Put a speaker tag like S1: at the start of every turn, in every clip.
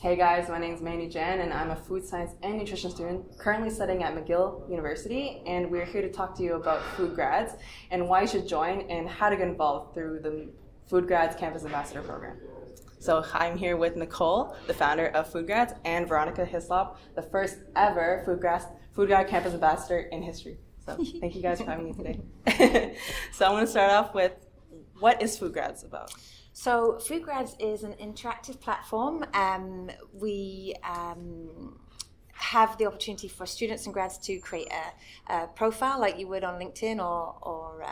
S1: Hey guys, my name is Mandy Jian and I'm a food science and nutrition student currently studying at McGill University, and we're here to talk to you about FoodGrads and why you should join and how to get involved through the FoodGrads Campus Ambassador program. So I'm here with Nicole, the founder of FoodGrads, and Veronica Hislop, the first ever FoodGrad Campus Ambassador in history. So thank you guys for having me today. So I want to start off with, what is FoodGrads about?
S2: So FoodGrads is an interactive platform. We have the opportunity for students and grads to create a profile like you would on LinkedIn or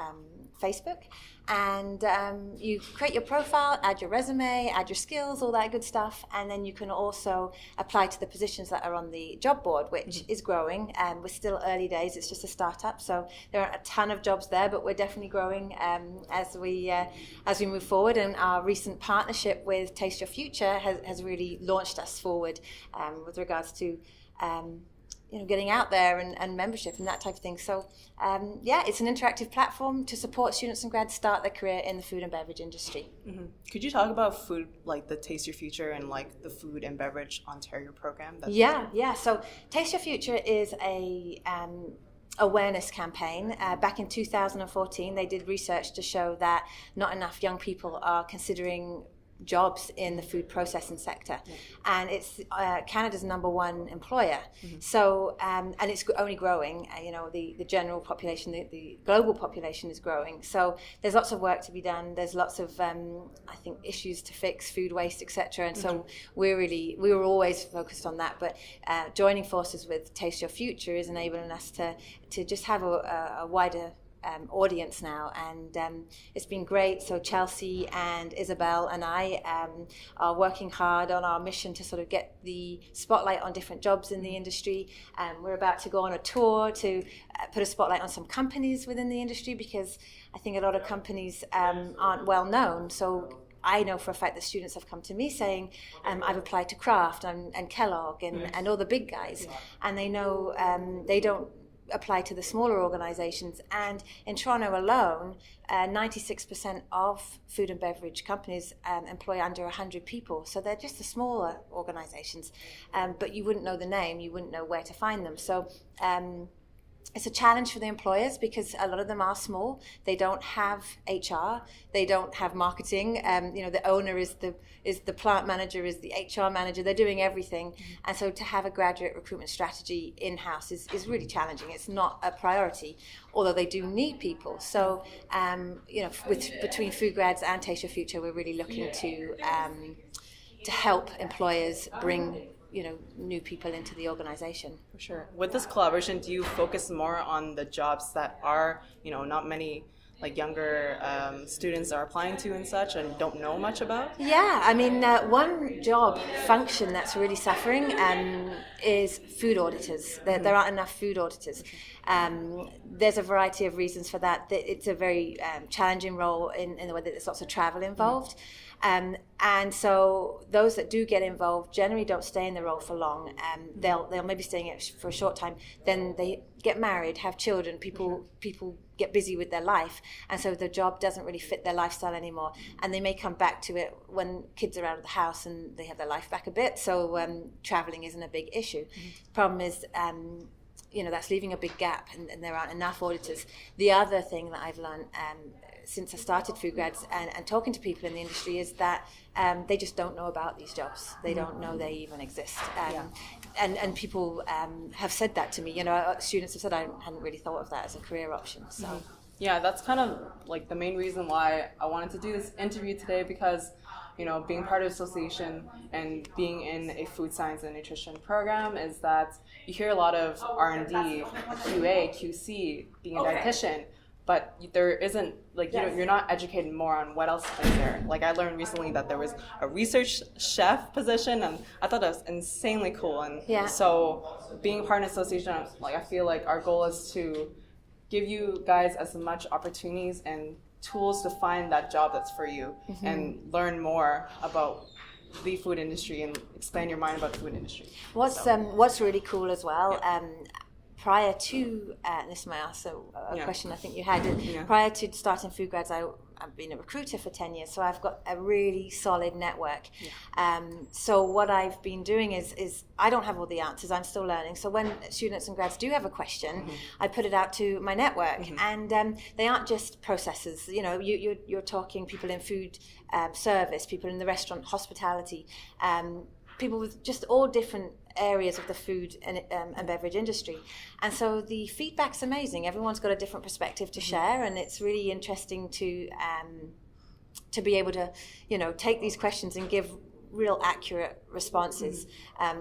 S2: Facebook. And you create your profile, add your resume, add your skills, all that good stuff. And then you can also apply to the positions that are on the job board, which is growing. We're still early days. It's just a startup. So there aren't a ton of jobs there, but we're definitely growing as we move forward. And our recent partnership with Taste Your Future has really launched us forward with regards to getting out there and membership and that type of thing. So it's an interactive platform to support students and grads start their career in the food and beverage industry.
S1: Mm-hmm. Could you talk about food, like the Taste Your Future and like the Food and Beverage Ontario program?
S2: So Taste Your Future is a awareness campaign. Back in 2014, they did research to show that not enough young people are considering jobs in the food processing sector, and it's Canada's #1 employer. So and it's only growing. The general population, the global population is growing. So there's lots of work to be done. There's lots of I think issues to fix, food waste, etc. And so we were always focused on that. But joining forces with Taste Your Future is enabling us to just have a wider audience now, and it's been great. So Chelsea and Isabel and I are working hard on our mission to sort of get the spotlight on different jobs in the industry. We're about to go on a tour to put a spotlight on some companies within the industry, because I think a lot of companies aren't well known. So I know for a fact that students have come to me saying, I've applied to Kraft and Kellogg and all the big guys, and they know they don't apply to the smaller organizations. And in Toronto alone, 96% of food and beverage companies employ under 100 people. So they're just the smaller organizations, but you wouldn't know the name, you wouldn't know where to find them. So it's a challenge for the employers, because a lot of them are small. They don't have HR, they don't have marketing. The owner is the plant manager, is the HR manager. They're doing everything, and so to have a graduate recruitment strategy in-house is really challenging. It's not a priority, although they do need people. So between FoodGrads and Taste Your Future, we're really looking to help employers bring new people into the organization.
S1: For sure. With this collaboration, do you focus more on the jobs that are, not many like younger students are applying to and such and don't know much about?
S2: Yeah, I mean, one job function that's really suffering is food auditors. There aren't enough food auditors. There's a variety of reasons for that. It's a very challenging role in the way that there's lots of travel involved. And so those that do get involved generally don't stay in the role for long. They'll maybe stay in it for a short time. Then they get married, have children. People get busy with their life, and so the job doesn't really fit their lifestyle anymore. And they may come back to it when kids are out of the house and they have their life back a bit. So traveling isn't a big issue. The problem is that's leaving a big gap, and there aren't enough auditors. The other thing that I've learned since I started FoodGrads and talking to people in the industry is that they just don't know about these jobs. They don't know they even exist. And people have said that to me. Students have said, I hadn't really thought of that as a career option. So
S1: yeah, that's kind of like the main reason why I wanted to do this interview today, because being part of the association and being in a food science and nutrition program is that you hear a lot of R&D, QA, QC, being a dietitian, but there isn't, you're not educated more on what else is there. Like, I learned recently that there was a research chef position, and I thought that was insanely cool. And so being part of an association, I feel like our goal is to give you guys as much opportunities and tools to find that job that's for you, and learn more about the food industry and expand your mind about the food industry.
S2: What's really cool as well, prior to, this might ask a question I think you had, prior to starting FoodGrads, I I've been a recruiter for 10 years, so I've got a really solid network.
S1: Yeah.
S2: So what I've been doing is I don't have all the answers. I'm still learning. So when students and grads do have a question, I put it out to my network, and they aren't just processors. You know, you're talking people in food service, people in the restaurant, hospitality, people with just all different areas of the food and beverage industry. And so the feedback's amazing. Everyone's got a different perspective to share, and it's really interesting to be able to, you know, take these questions and give real accurate responses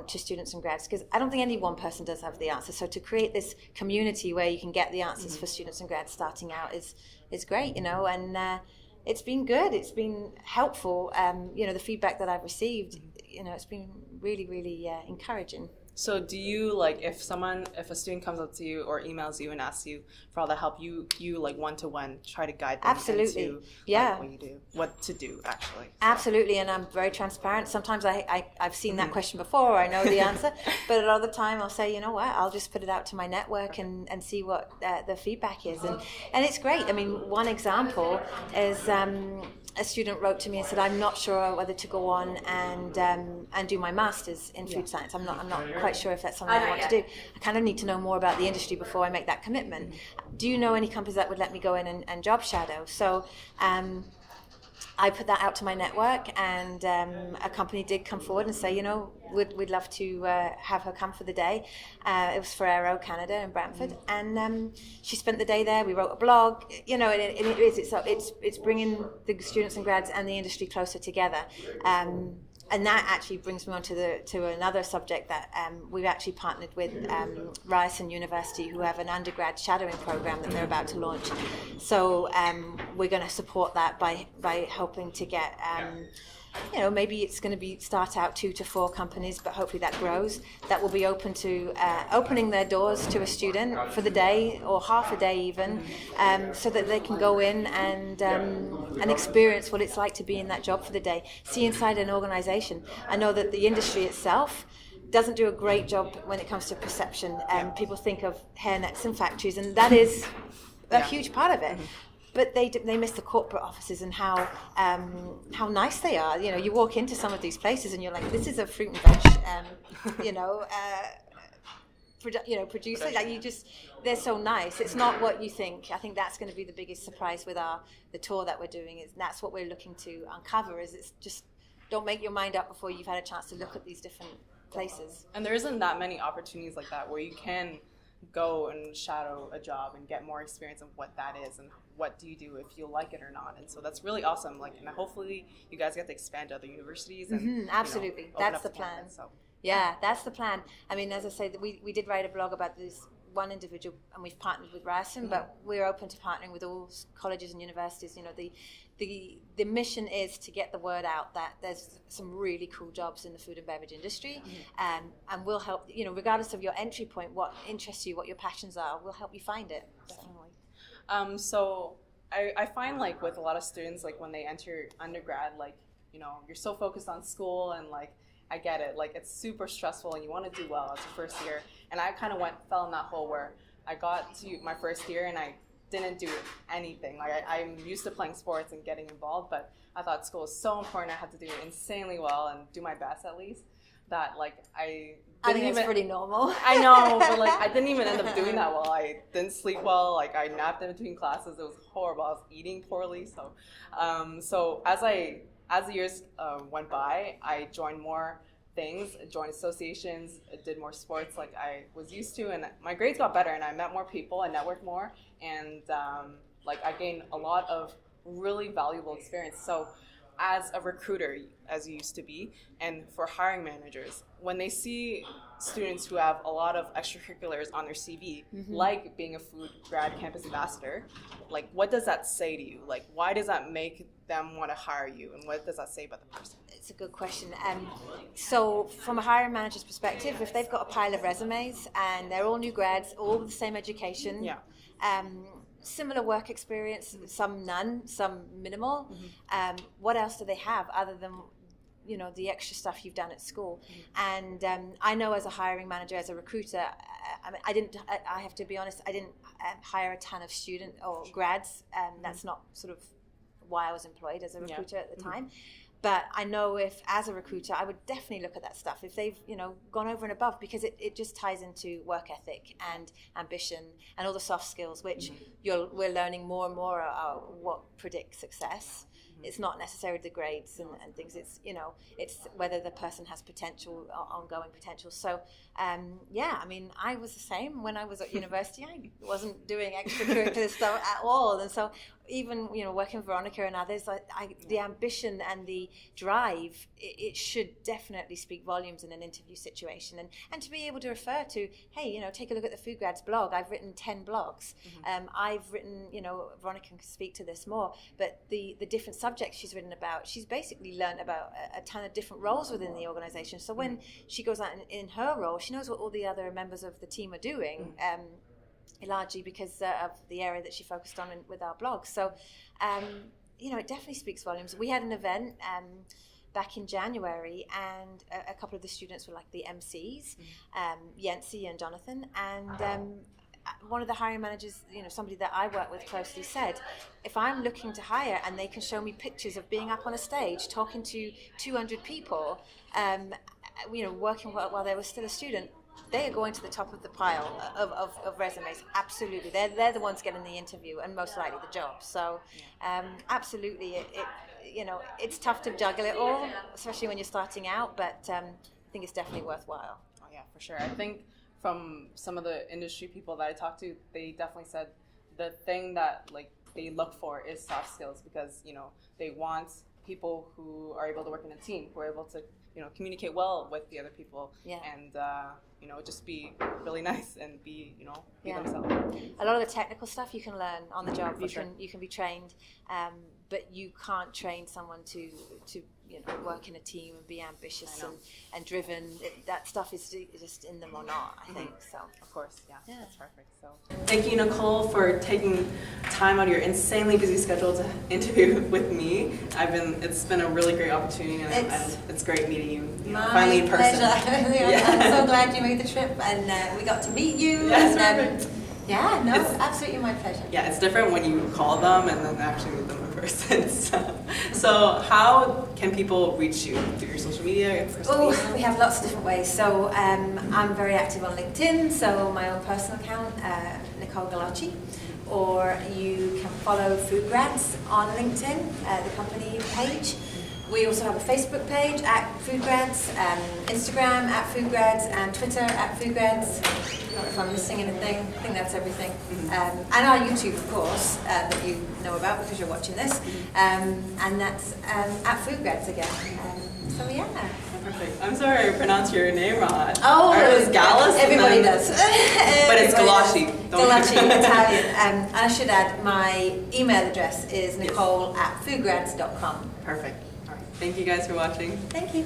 S2: to students and grads, because I don't think any one person does have the answer. So to create this community where you can get the answers for students and grads starting out is great, you know, and it's been good. It's been helpful. You know, the feedback that I've received, you know, it's been really, really encouraging.
S1: So do you, like, if a student comes up to you or emails you and asks you for all the help, you like one-to-one try to guide them into what you do, what to do, actually? So.
S2: Absolutely, and I'm very transparent. Sometimes I've seen that question before, or I know the answer, but a lot of the time I'll say, you know what, I'll just put it out to my network and see what the feedback is. And it's great. I mean, one example is a student wrote to me and said, I'm not sure whether to go on and do my master's in food science. I'm not quite sure if that's something I want to do. I kind of need to know more about the industry before I make that commitment. Do you know any companies that would let me go in and job shadow? So I put that out to my network, and a company did come forward and say, you know, we'd love to have her come for the day. It was for Aero Canada in Brantford, and she spent the day there. We wrote a blog, you know, and it's bringing the students and grads and the industry closer together. And that actually brings me on to another subject that we've actually partnered with Ryerson University, who have an undergrad shadowing program that they're about to launch. So we're going to support that by helping to get, you know, maybe it's going to start out 2 to 4 companies, but hopefully that grows. That will be open to opening their doors to a student for the day or half a day even, so that they can go in and experience what it's like to be in that job for the day, see inside an organization. I know that the industry itself doesn't do a great job when it comes to perception. People think of hairnets and factories, and that is a huge part of it. But they miss the corporate offices and how nice they are. You know, you walk into some of these places and you're like, this is a fruit and veg, producer. Like, they're so nice. It's not what you think. I think that's going to be the biggest surprise with the tour that we're doing. And that's what we're looking to uncover. It's just, don't make your mind up before you've had a chance to look at these different places.
S1: And there isn't that many opportunities like that where you can go and shadow a job and get more experience of what that is and what do you do if you like it or not. And so that's really awesome. Like, and hopefully you guys get to expand to other universities and
S2: absolutely,
S1: you know,
S2: that's the plan.
S1: Campus, so.
S2: Yeah, that's the plan. I mean, as I say, we did write a blog about this one individual, and we've partnered with Ryerson, but we're open to partnering with all colleges and universities. You know, the mission is to get the word out that there's some really cool jobs in the food and beverage industry, and we'll help, you know, regardless of your entry point, what interests you, what your passions are, we'll help you find it.
S1: Definitely. So I find, like, with a lot of students, like, when they enter undergrad, like, you know, you're so focused on school, and, like, I get it, like, it's super stressful and you want to do well as your first year. And I kind of fell in that hole where I got to my first year and I didn't do anything. Like, I'm used to playing sports and getting involved, but I thought school was so important. I had to do it insanely well and do my best at least, that, like, I
S2: think it's pretty normal.
S1: I know, but, like, I didn't even end up doing that well. I didn't sleep well. Like, I napped in between classes. It was horrible. I was eating poorly. So, so as the years went by, I joined more things, joined associations, did more sports like I was used to, and my grades got better, and I met more people, I networked more, and like, I gained a lot of really valuable experience. So as a recruiter, as you used to be, and for hiring managers, when they see students who have a lot of extracurriculars on their CV, like being a FoodGrads Campus Ambassador, like, what does that say to you? Like, why does that make them want to hire you, and what does that say about the person?
S2: It's a good question. So from a hiring manager's perspective, if they've got a pile of resumes and they're all new grads, all with the same education, similar work experience, some none, some minimal, what else do they have other than, you know, the extra stuff you've done at school? And I know, as a hiring manager, as a recruiter, I have to be honest, I didn't hire a ton of student or grads. That's not sort of why I was employed as a recruiter at the time. But I know if, as a recruiter, I would definitely look at that stuff if they've, gone over and above, because it just ties into work ethic and ambition and all the soft skills, which we're learning more and more are what predicts success. It's not necessarily the grades and things. It's it's whether the person has potential, ongoing potential. So I was the same when I was at university. I wasn't doing extracurricular stuff at all, and so even working with Veronica and others, the ambition and the drive, it should definitely speak volumes in an interview situation, and to be able to refer to, hey, take a look at the FoodGrads blog. I've written 10 blogs. I've written, Veronica can speak to this more, but the different subjects she's written about, she's basically learned about a ton of different roles within the organization. So when she goes out in her role, she knows what all the other members of the team are doing. Largely because of the area that she focused on with our blog. So, it definitely speaks volumes. We had an event back in January, and a couple of the students were like the MCs, Yancy and Jonathan, and one of the hiring managers, somebody that I work with closely, said, if I'm looking to hire and they can show me pictures of being up on a stage talking to 200 people, working while they were still a student, they are going to the top of the pile of resumes. Absolutely, they're the ones getting the interview and most likely the job. So, absolutely, it's tough to juggle it all, especially when you're starting out. But I think it's definitely worthwhile.
S1: Oh yeah, for sure. I think from some of the industry people that I talked to, they definitely said the thing that they look for is soft skills, because they want people who are able to work in a team, who are able to communicate well with the other people, and just be really nice and be themselves.
S2: A lot of the technical stuff you can learn on the job. You can be trained, but you can't train someone to work in a team and be ambitious and driven. That stuff is just in them or not, I think. So
S1: of course, yeah, that's perfect. So thank you, Nicole, for taking time out of your insanely busy schedule to interview with me. It's been a really great opportunity, and it's great meeting you, finally in person.
S2: I'm so glad you made the trip, and we got to meet you.
S1: Yes,
S2: and, absolutely my pleasure.
S1: Yeah, it's different when you call them and then actually meet them in person. So how can people reach you? Through your social media?
S2: We have lots of different ways. So I'm very active on LinkedIn, so my own personal account, Nicole Gallace, or you can follow FoodGrads on LinkedIn, the company page. We also have a Facebook page at FoodGrads, Instagram at FoodGrads, and Twitter at FoodGrads. I don't know if I'm missing anything. I think that's everything. And our YouTube, of course, that you know about because you're watching this. And that's at FoodGrads again. So yeah.
S1: Perfect. I'm sorry I pronounced your name wrong.
S2: Oh,
S1: it was Gallace.
S2: Everybody does.
S1: But it's Gallace.
S2: Gallace, Italian. And I should add, my email address is nicole@foodgrads.com.
S1: Perfect. All right. Thank you guys for watching.
S2: Thank you.